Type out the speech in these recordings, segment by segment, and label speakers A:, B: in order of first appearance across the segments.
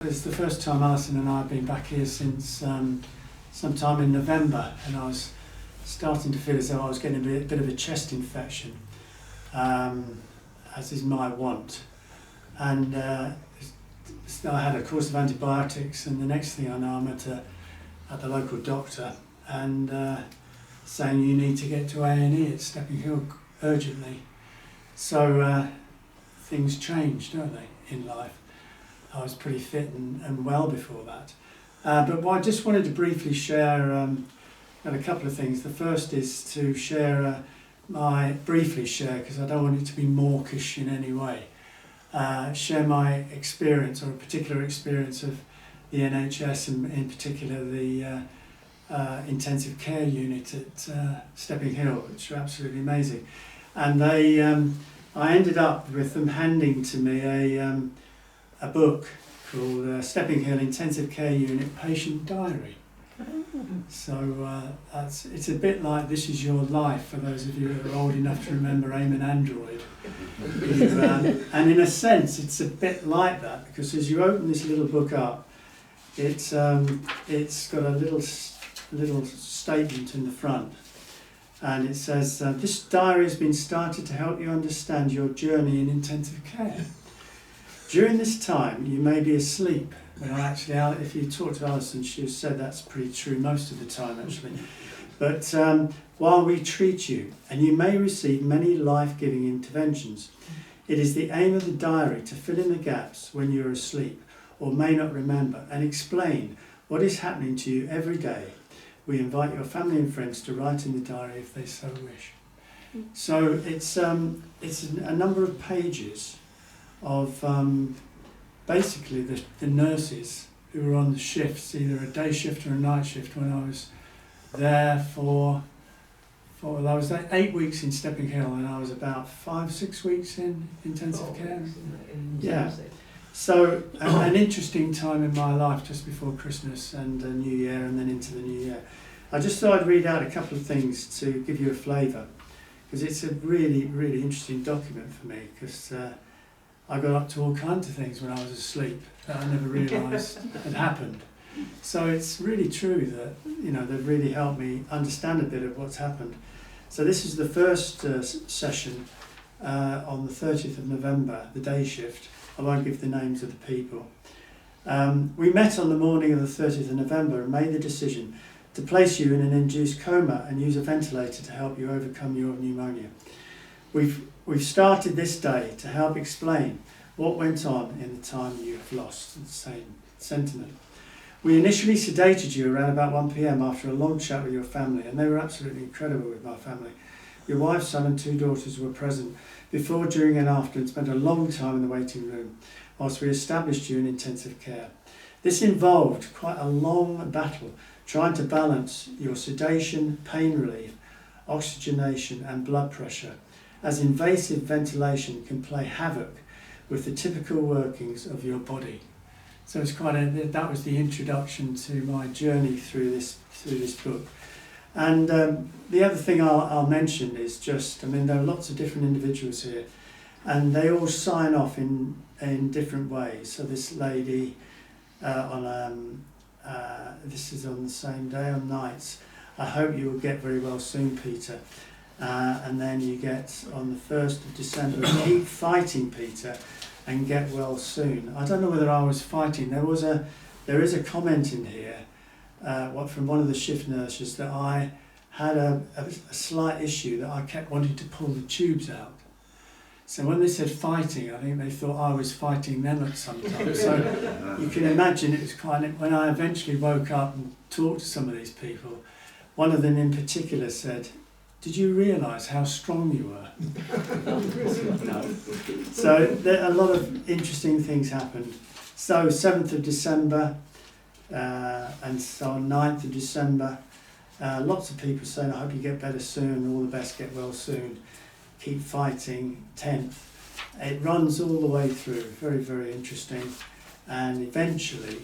A: It's the first time Alison and I have been back here since sometime in November, and I was starting to feel as though I was getting a bit of a chest infection, as is my wont. And I had a course of antibiotics, and the next thing I know I'm at the local doctor and saying you need to get to A&E at Stepping Hill urgently. So things change, don't they, in life. I was pretty fit and well before that. But I just wanted to briefly share a couple of things. The first is to share briefly share, because I don't want it to be mawkish in any way, share my experience, or a particular experience of the NHS, and in particular the intensive care unit at Stepping Hill, which are absolutely amazing. And I ended up with them handing to me a book called Stepping Hill Intensive Care Unit Patient Diary. So it's a bit like This Is Your Life, for those of you who are old enough to remember AIM and Android. And in a sense it's a bit like that, because as you open this little book up, it's got a little statement in the front, and it says, this diary has been started to help you understand your journey in intensive care. During this time, you may be asleep. Well, actually, if you talk to Alison, she has said that's pretty true most of the time, actually. But while we treat you, and you may receive many life-giving interventions, it is the aim of the diary to fill in the gaps when you're asleep or may not remember, and explain what is happening to you every day. We invite your family and friends to write in the diary if they so wish. So it's a number of pages of basically the nurses who were on the shifts, either a day shift or a night shift, when I was there for I was there 8 weeks in Stepping Hill, and I was about 5-6 weeks in intensive care. Yeah. So an interesting time in my life just before Christmas and New Year, and then into the New Year. I just thought I'd read out a couple of things to give you a flavour, because it's a really, really interesting document for me, because I got up to all kinds of things when I was asleep that I never realised had happened. So it's really true that, they've really helped me understand a bit of what's happened. So this is the first session on the 30th of November, the day shift. I won't give the names of the people. We met on the morning of the 30th of November and made the decision to place you in an induced coma and use a ventilator to help you overcome your pneumonia. We've started this day to help explain what went on in the time you have lost. The same sentiment. We initially sedated you around about 1 p.m. after a long chat with your family, and they were absolutely incredible with my family. Your wife, son and 2 daughters were present before, during and after, and spent a long time in the waiting room whilst we established you in intensive care. This involved quite a long battle trying to balance your sedation, pain relief, oxygenation and blood pressure, as invasive ventilation can play havoc with the typical workings of your body. So it's that was the introduction to my journey through this book. And the other thing I'll mention is there are lots of different individuals here, and they all sign off in different ways. So this lady this is on the same day, on nights. I hope you will get very well soon, Peter. And then you get on the 1st of December, keep fighting, Peter, and get well soon. I don't know whether I was fighting. There is a comment in here from one of the shift nurses that I had a slight issue, that I kept wanting to pull the tubes out. So when they said fighting, I think they thought I was fighting them at some time. So you can imagine it was when I eventually woke up and talked to some of these people, one of them in particular said, "Did you realise how strong you were?" No. So a lot of interesting things happened. So 7th of December, and so on 9th of December, lots of people saying, "I hope you get better soon, all the best, get well soon, keep fighting." 10th. It runs all the way through, very, very interesting. And eventually,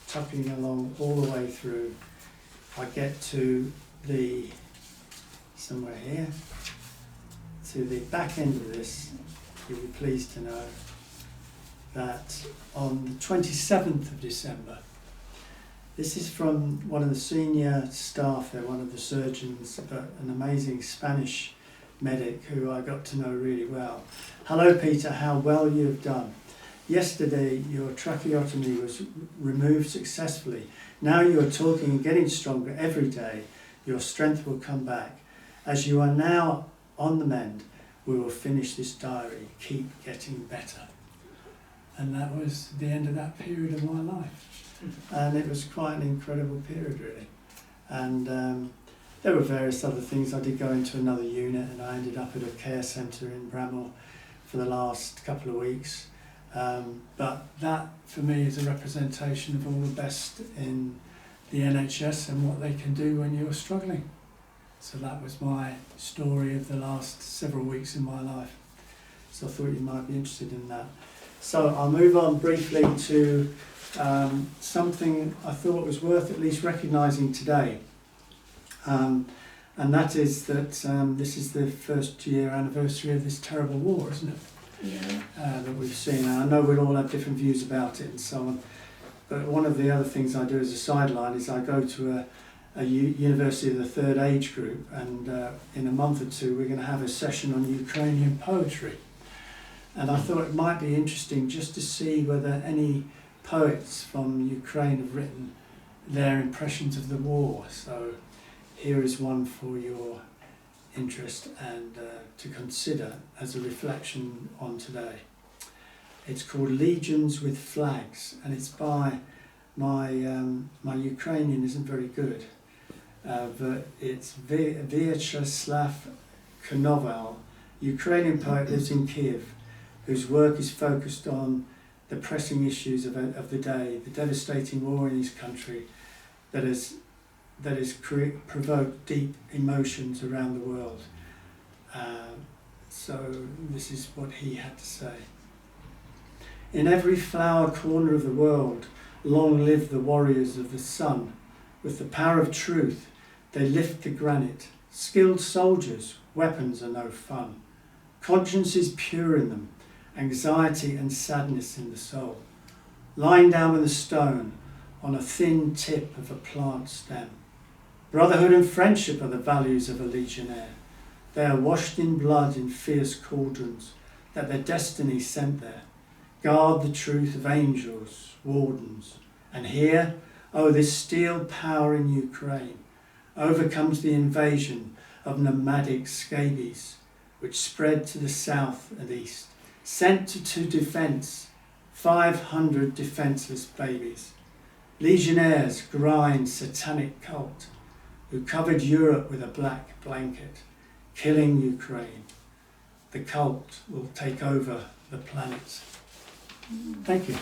A: tucking along all the way through, I get to somewhere here, to the back end of this. You'll be pleased to know that on the 27th of December, this is from one of the senior staff there, one of the surgeons, but an amazing Spanish medic who I got to know really well. Hello Peter, how well you have done. Yesterday your tracheotomy was removed successfully. Now you are talking and getting stronger every day. Your strength will come back. As you are now on the mend, we will finish this diary. Keep getting better. And that was the end of that period of my life. And it was quite an incredible period, really. And there were various other things. I did go into another unit and I ended up at a care centre in Bramall for the last couple of weeks. But that, for me, is a representation of all the best in the NHS and what they can do when you're struggling. So that was my story of the last several weeks in my life. So I thought you might be interested in that. So I'll move on briefly to something I thought was worth at least recognising today. And that is that this is the first year anniversary of this terrible war, isn't it?
B: Yeah.
A: That we've seen. And I know we'll all have different views about it and so on. But one of the other things I do as a sideline is I go to a university of the third age group, and in a month or two we're going to have a session on Ukrainian poetry. And I thought it might be interesting just to see whether any poets from Ukraine have written their impressions of the war. So here is one for your interest and to consider as a reflection on today. It's called Legions with Flags, and it's by my Ukrainian isn't very good, but it's Vyacheslav Konoval, Ukrainian poet, lives in Kiev, whose work is focused on the pressing issues of the day, the devastating war in his country that has provoked deep emotions around the world. So this is what he had to say. In every flower corner of the world, long live the warriors of the sun. With the power of truth, they lift the granite. Skilled soldiers, weapons are no fun. Conscience is pure in them, anxiety and sadness in the soul. Lying down with a stone on a thin tip of a plant stem. Brotherhood and friendship are the values of a legionnaire. They are washed in blood in fierce cauldrons that their destiny sent there. Guard the truth of angels, wardens. And here, this steel power in Ukraine overcomes the invasion of nomadic scabies, which spread to the south and east, sent to defence 500 defenceless babies. Legionnaires grind satanic cult, who covered Europe with a black blanket, killing Ukraine. The cult will take over the planet. Thank you.